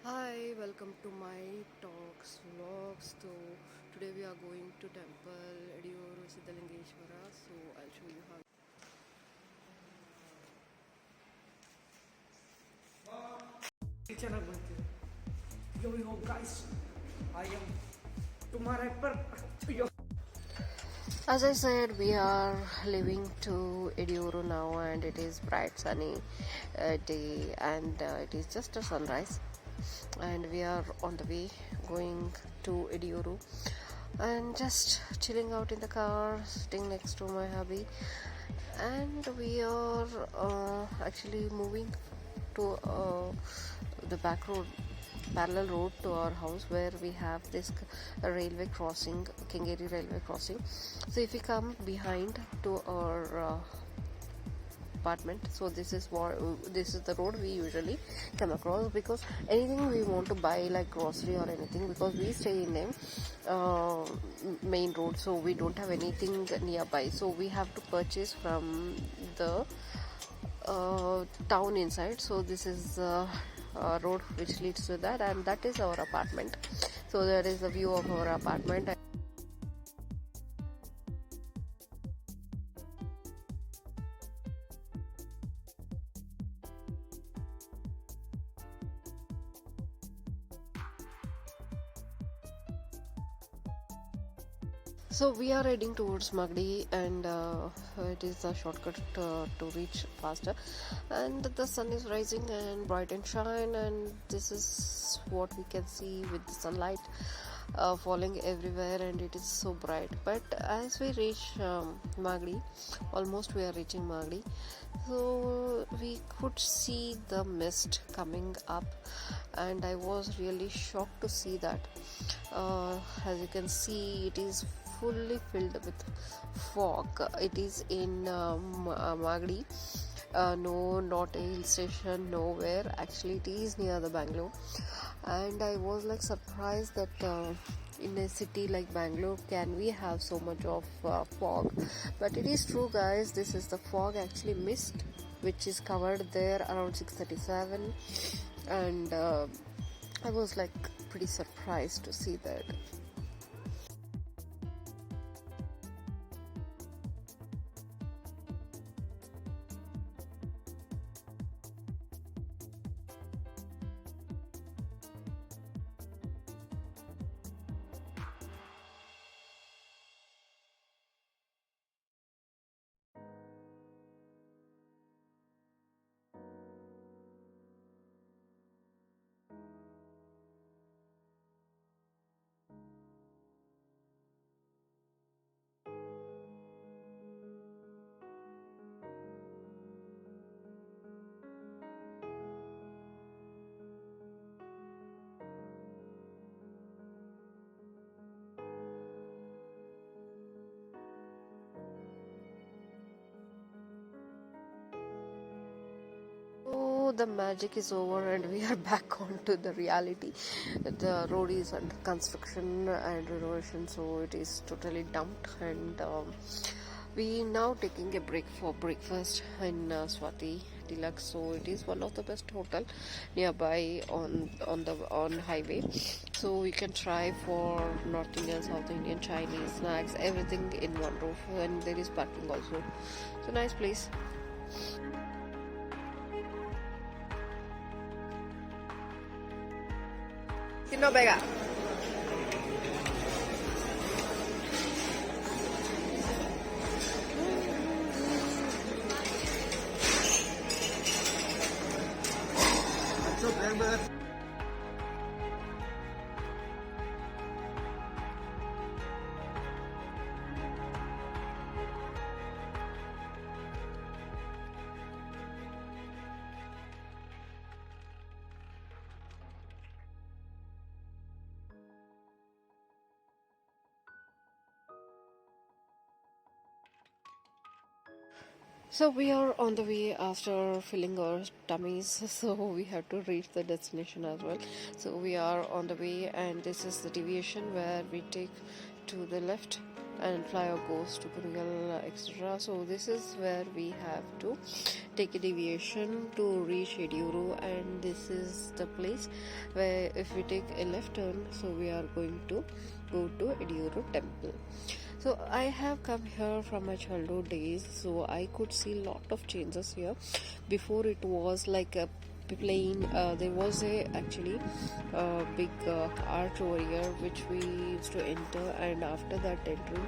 Hi, welcome to my talks vlogs. So today we are going to temple Yedeyur Siddalingaeshwara. So I'll show you how. ಚೆನ್ನಾಗಿ ಬರ್ತೀವಿ yo guys, I am tomorrow पर yo. As I said, we are leaving to Yedeyur now, and it is bright sunny day, and it is just a sunrise, and we are on the way going to Yedeyur, and just chilling out in the car, sitting next to my hubby, and we are actually moving to the back road, parallel road to our house, where we have this railway crossing, Kengeri railway crossing. So if we come behind to our apartment, so this is the road we usually come across, because anything we want to buy like grocery or anything, because we stay in a main road, so we don't have anything nearby, so we have to purchase from the town inside. So this is road which leads to that, and that is our apartment. So there is a view of our apartment. So we are heading towards Magdi, and it is a shortcut to reach faster. And the sun is rising and bright and shine, and this is what we can see with the sunlight falling everywhere, and it is so bright. But as we reach Magdi, almost we are reaching Magdi, so we could see the mist coming up, and I was really shocked to see that. As you can see, it is fully filled with fog. It is in Magdi. No, not a hill station, nowhere. Actually, it is near the Bangalore, and I was like surprised that in a city like Bangalore, can we have so much of fog? But it is true, guys. This is the fog, actually mist, which is covered there around 6:37, and I was like pretty surprised to see that. So the magic is over, and we are back onto the reality. The road is under construction and renovation, so it is totally dumped, and we now taking a break for breakfast in Swati Deluxe. So it is one of the best hotel nearby on highway. So we can try for North Indian, South Indian, Chinese snacks, everything in one roof, and there is parking also. So nice place. ತಿನ್ನೋ ಬೇಗ. So we are on the way after filling our tummies, so we have to reach the destination as well. So we are on the way, and this is the deviation where we take to the left, and flyover goes to Kunigal, etc. So this is where we have to take a deviation to reach Yedeyur, and this is the place where if we take a left turn, so we are going to go to Yedeyur temple. So I have come here from my childhood days, so I could see lot of changes here. Before it was like a plain, there was a actually big arch over here which we used to enter, and after that entering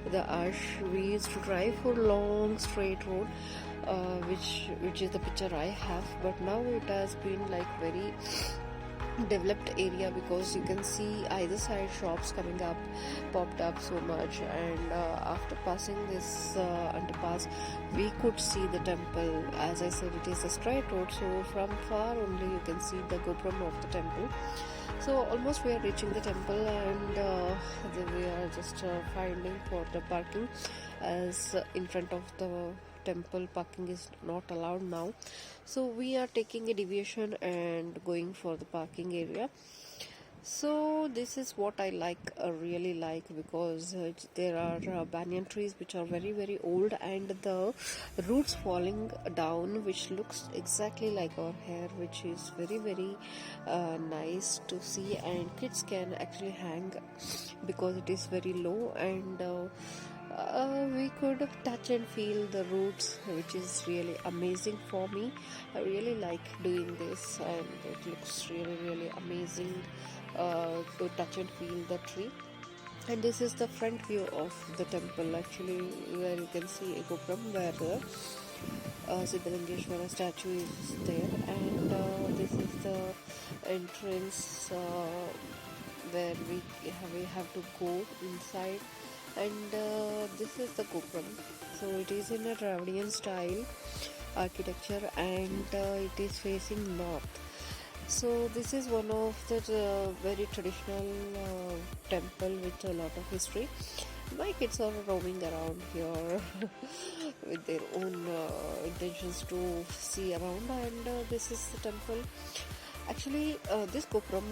the arch we used to drive for long straight road, which is the picture I have. But now it has been like very developed area, because you can see either side shops coming up, popped up so much. And after passing this underpass, we could see the temple. As I said, it is a straight road, so from far only you can see the gopram of the temple. So almost we are reaching the temple, and then we are just finding for the parking, as in front of the temple parking is not allowed now. So we are taking a deviation and going for the parking area. So this is what I really like, because there are banyan trees which are very very old, and the roots falling down, which looks exactly like our hair, which is very very nice to see. And kids can actually hang because it is very low, and we could touch and feel the roots, which is really amazing for me. I really like doing this, and it looks really really amazing to touch and feel the tree. And this is the front view of the temple, actually, where you can see a gopram where the Siddalingaeshwara statue is there. And this is the entrance where we have to go inside. And this is the gopram. So it is in a Dravidian style architecture, and it is facing north. So this is one of the very traditional temple with a lot of history. My kids are roaming around here with their own intentions to see around, and this is the temple. Actually, this gopram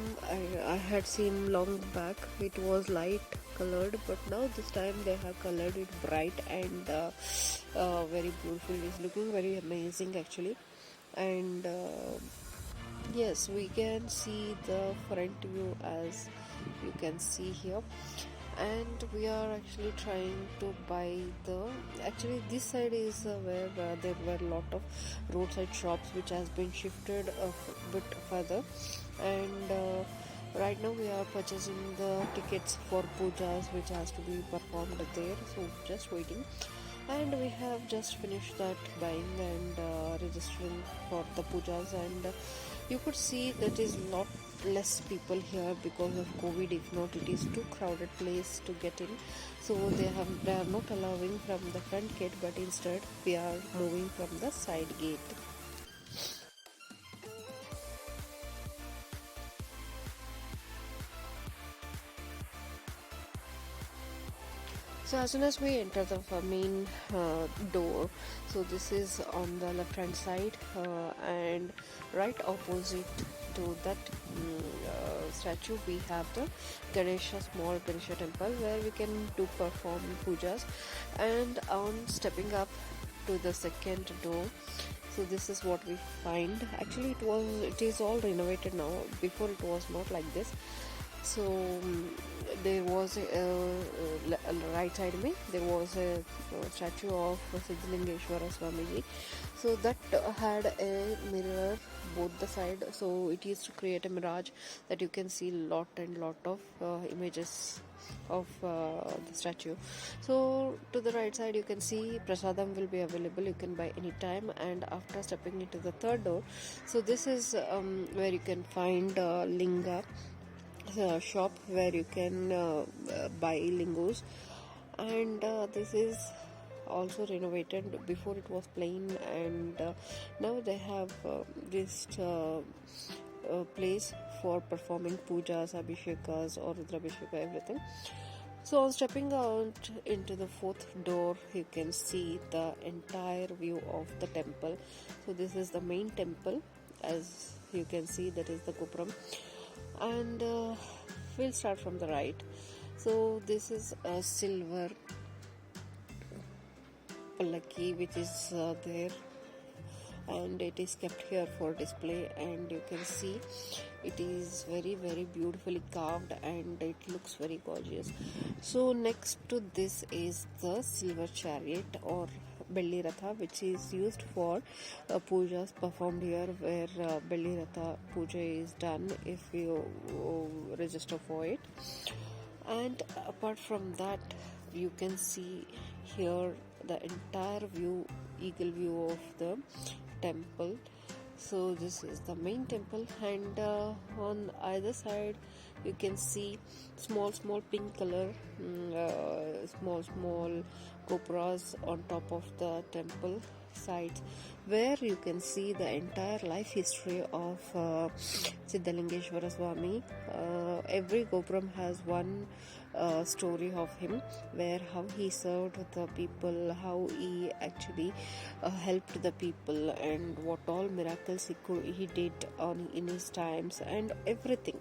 I had seen long back. It was light colored, but now this time they have colored it bright and very beautiful. It's looking very amazing actually. And yes, we can see the front view, as you can see here. And we are actually trying to buy actually this side is where there were a lot of roadside shops which has been shifted a bit further. And right now we are purchasing the tickets for pujas which has to be performed there, so just waiting. And we have just finished that buying and registering for the pujas. And you could see that is lot less people here because of COVID. If not, it is too crowded place to get in. So they are not allowing from the front gate, but instead we are moving from the side gate. So as soon as we enter the main door, so this is on the left hand side, and right opposite to that statue we have the small Ganesha temple, where we can perform pujas. And on stepping up to the second door, so this is what we find. Actually it is all renovated now. Before it was not like this. So there was a right side me there was a statue of Siddalingaeshwara Swamy. So that had a mirror both the side, so it used to create a mirage that you can see lot of images of the statue. So to the right side you can see prasadam will be available, you can buy anytime. And after stepping into the third door, so this is where you can find linga shop, where you can buy lingos. And this is also renovated. Before it was plain, and now they have this place for performing pujas, abhishekas or rudrabhisheka, everything. So on stepping out into the fourth door, you can see the entire view of the temple. So this is the main temple, as you can see, that is the gopram. And we'll start from the right. So this is a silver pallaki which is there, and it is kept here for display, and you can see it is very beautifully carved and it looks very gorgeous. So next to this is the silver chariot or Belli Ratha, which is used for pujas performed here, where Belli Ratha puja is done if you register for it. And apart from that, you can see here the entire view, eagle view of the temple. So this is the main temple, and on either side you can see small pink color small gopras on top of the temple sides, where you can see the entire life history of Siddalingaeshwara Swamy. Every gopram has one story of him, where how he served the people, how he actually helped the people, and what all miracles he did in his times and everything.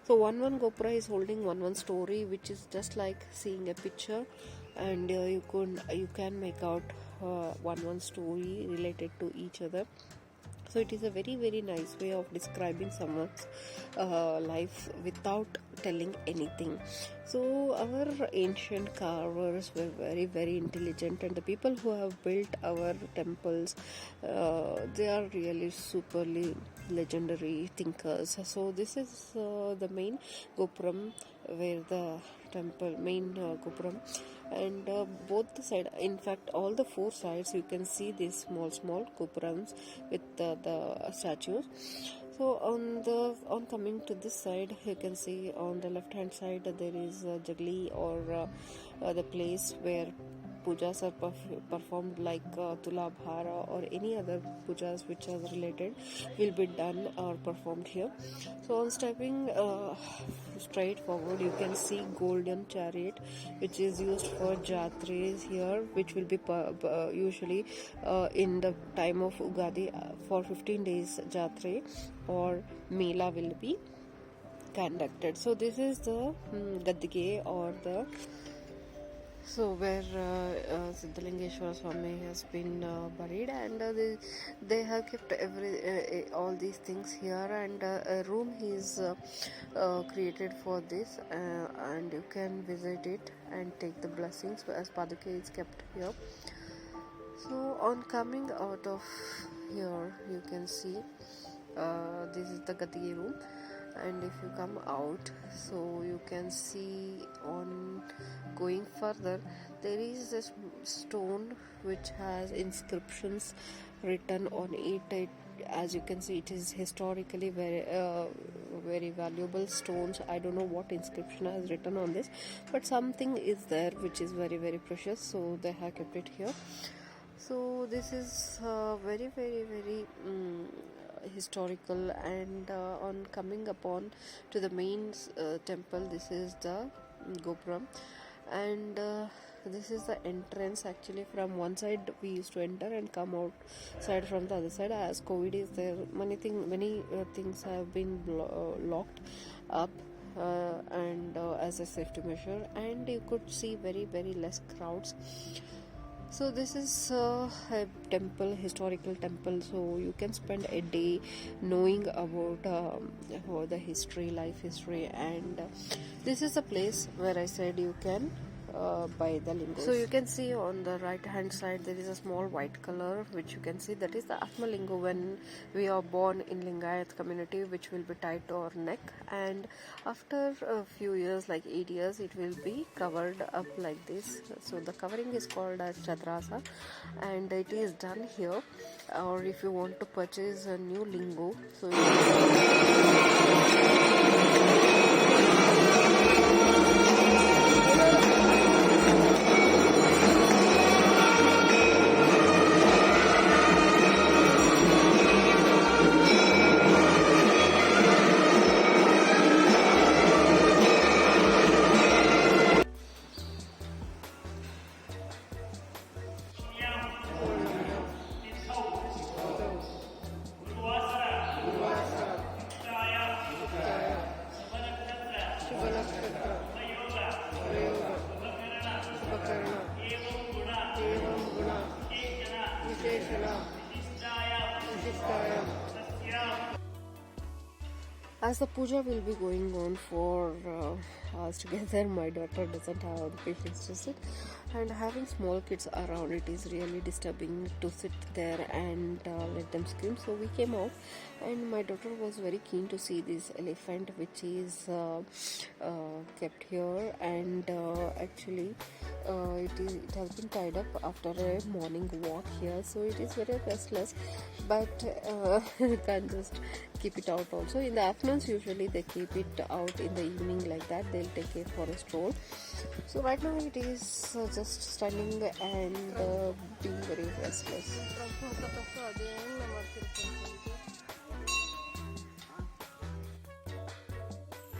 So one gopura is holding one story, which is just like seeing a picture, and you can make out one story related to each other. So it is a very nice way of describing someone's life without telling anything. So our ancient carvers were very intelligent, and the people who have built our temples, they are really superly legendary thinkers. So this is the main gopuram, where the temple main gopuram, and both the side, in fact all the four sides, you can see these small gopurams with the statues. So on coming to this side, you can see on the left hand side there is Jagli, or the place where pujas are performed, like Tulabhara or any other pujas which are related will be done or performed here. So on stepping straight forward, you can see golden chariot, which is used for jatras here, which will be usually in the time of Ugadi for 15 days jatra or Mela will be conducted. So this is the Gadige, or the where Siddalingaeshwara Swamy has been buried, and they have kept all these things here, and a room is created for this, and you can visit it and take the blessings, as Paduke is kept here. So on coming out of here, you can see this is the Gadige room, and if you come out, so you can see on going further, there is a stone which has inscriptions written on it. As you can see, it is historically very valuable stones. I don't know what inscription is written on this, but something is there which is very precious, so they have kept it here. So this is very historical. And on coming upon to the main temple, this is the gopuram, and this is the entrance. Actually, from one side we used to enter and come outside from the other side. As COVID is there, many things have been locked up, and as a safety measure, and you could see very less crowds. So this is a historical temple, so you can spend a day knowing about the life history, and this is a place where I said you can buy the lingos. So you can see on the right hand side there is a small white color, which you can see that is the Atma Lingo when we are born in Lingayat community, which will be tied to our neck, and after a few years, like 8 years, it will be covered up like this. So the covering is called as Chadrasa, and it is done here. Or if you want to purchase a new lingo, so As the puja will be going on for hours together, my daughter doesn't have the patience to sit, and having small kids around, it is really disturbing to sit there and let them scream. So we came out, and my daughter was very keen to see this elephant which is kept here, and actually it has been tied up after a morning walk here, so it is very restless, but you can't just keep it out also. In the afternoons usually they keep it out, in the evening like that they'll take it for a stroll. So right now it is just standing and being very restless.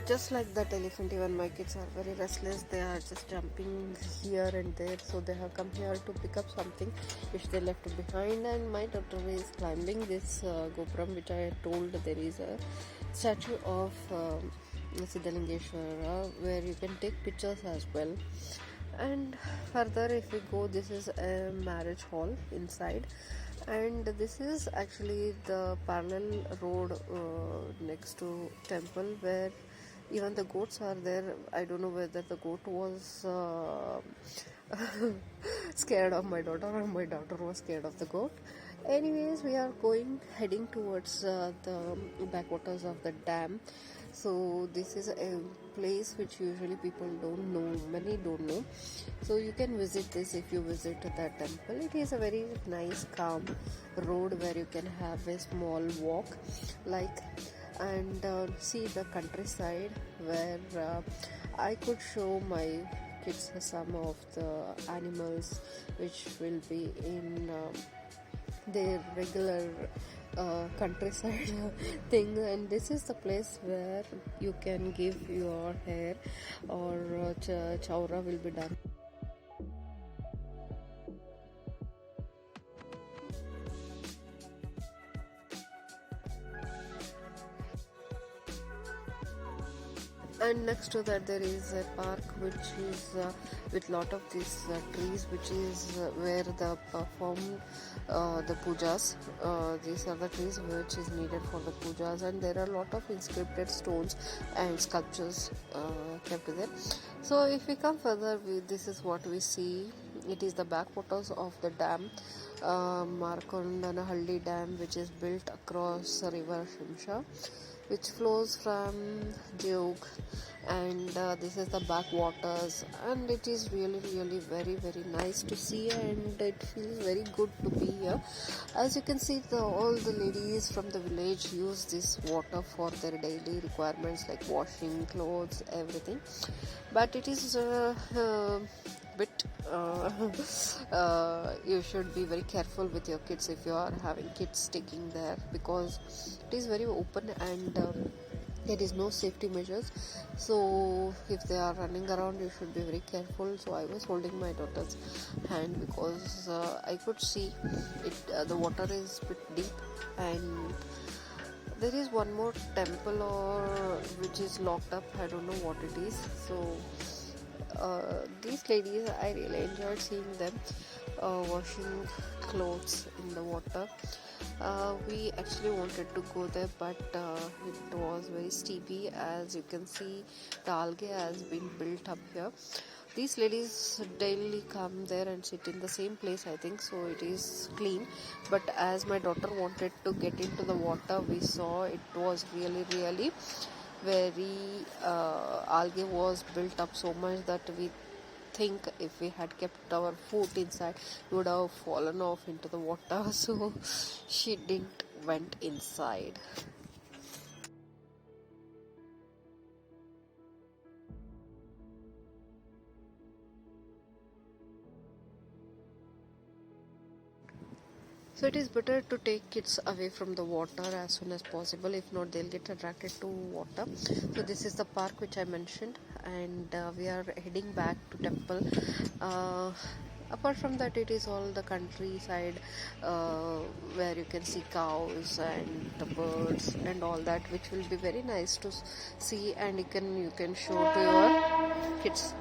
Just like that elephant, even my kids are very restless. They are just jumping here and there, so they have come here to pick up something which they left behind. And my daughter is climbing this gopuram, which I told there is a statue of Siddalingaeshwara where you can take pictures as well. And further if we go, this is a marriage hall inside, and this is actually the parallel road next to temple where even the goats are there. I don't know whether the goat was scared of my daughter or my daughter was scared of the goat. Anyways, we are heading towards the backwaters of the dam. So this is a place which usually people don't know, many don't know. So you can visit this if you visit that temple. It is a very nice calm road where you can have a small walk and see the countryside where I could show my kids some of the animals which will be in their regular countryside thing. And this is the place where you can give your hair or chaura will be done. And next to that there is a park which is with lot of these trees, which is where the perform the pujas. These are the trees which is needed for the pujas, and there are a lot of inscripted stones and sculptures kept there. So if we come further, this is what we see. It is the backwaters of the dam, Markondanahalli Dam, which is built across the river Shimsha, which flows from Jog, and this is the backwaters, and it is really very nice to see, and it feels very good to be here. As you can see, all the ladies from the village use this water for their daily requirements like washing clothes, everything. But it is bit you should be very careful with your kids if you are having kids taking there, because it is very open and there is no safety measures. So if they are running around, you should be very careful. So I was holding my daughter's hand because I could see it, the water is a bit deep, and there is one more temple which is locked up. I don't know what it is. So these ladies, I really enjoyed seeing them washing clothes in the water. We actually wanted to go there, but it was very steepy. As you can see, the algae has been built up here. These ladies daily come there and sit in the same place, I think, so it is clean. But as my daughter wanted to get into the water, we saw it was really very algae was built up so much that we think if we had kept our foot inside, we would have fallen off into the water. So she didn't went inside. So it is better to take kids away from the water as soon as possible. If not, they'll get attracted to water. So this is the park which I mentioned, and we are heading back to temple. Apart from that, it is all the countryside where you can see cows and the birds and all that, which will be very nice to see, and you can show to your kids.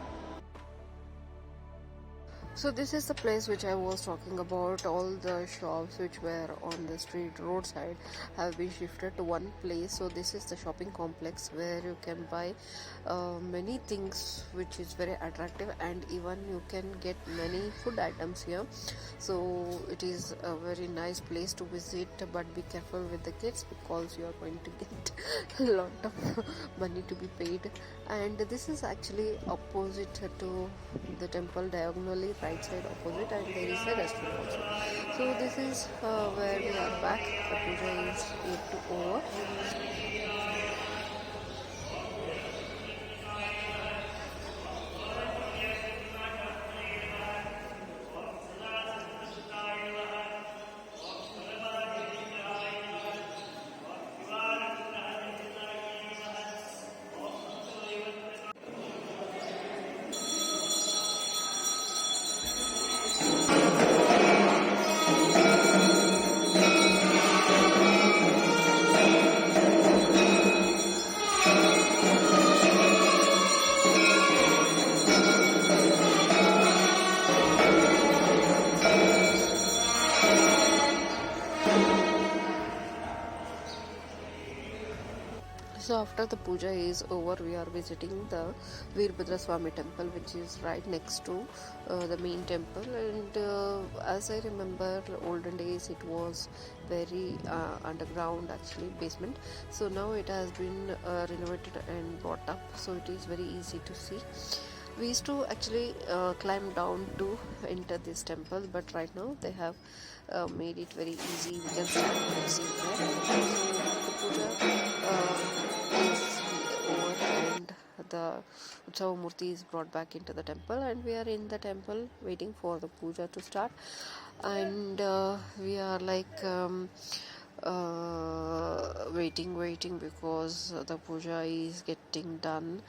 So this is the place which I was talking about. All the shops which were on the street roadside have been shifted to one place. So this is the shopping complex where you can buy many things which is very attractive, and even you can get many food items here. So it is a very nice place to visit, but be careful with the kids because you are going to get a lot of money to be paid. And this is actually opposite to the temple, diagonally right side opposite, and there is a restaurant also. So this is where we are back. The puja is yet to over. So after the puja is over, we are visiting the Veerbhadra Swamy temple, which is right next to the main temple. And as I remember, olden days it was very underground, actually basement. So now it has been renovated and brought up, so it is very easy to see. We used to actually climb down to enter this temple, but right now they have made it very easy. We can stand and see there. So the puja is over, and the Utsava Murti is brought back into the temple, and we are in the temple waiting for the puja to start. And we are like waiting because the puja is getting done,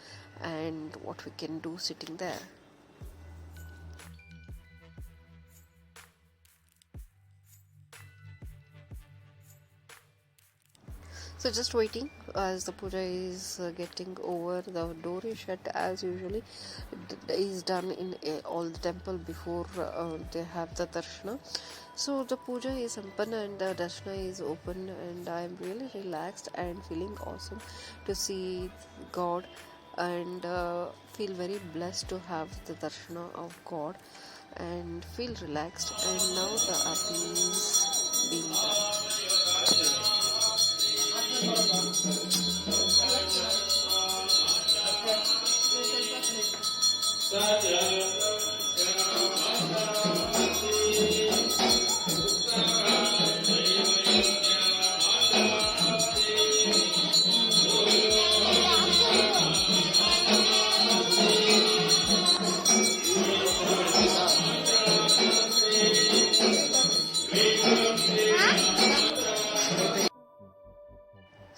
and what we can do sitting there. So just waiting as the puja is getting over. The door is shut as usually is done in all the temple before they have the darshana. So the puja is open and the darshana is open, and I am really relaxed and feeling awesome to see God, and feel very blessed to have the darshana of God and feel relaxed. And now the aarti is being done.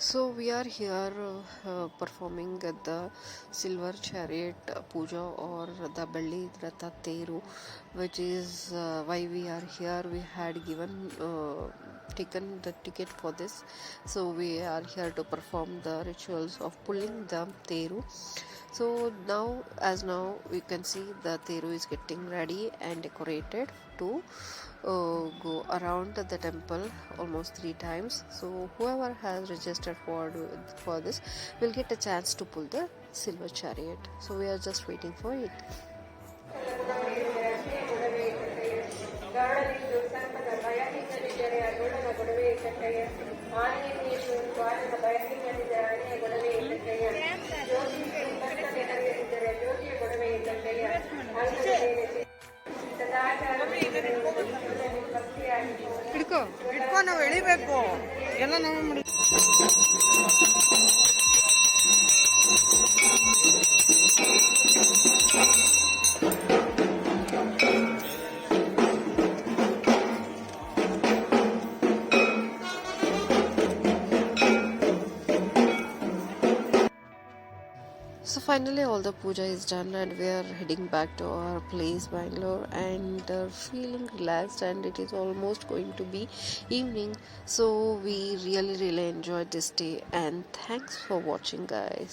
So we are here performing the silver chariot puja, or the Belli Ratha Teru, which is why we are here. We had taken the ticket for this, so we are here to perform the rituals of pulling the Teru. So now we can see the Teru is getting ready and decorated to go around the temple almost 3 times. So whoever has registered for this will get a chance to pull the silver chariot. So we are just waiting for it. ಇಟ್ಕೋ ನಾವು ಎಳಿಬೇಕು ಎಲ್ಲ ನಾವು ಮಾಡಿ. So finally all the puja is done, and we are heading back to our place, Bangalore, and feeling relaxed, and it is almost going to be evening. So we really enjoyed this day, and thanks for watching, guys.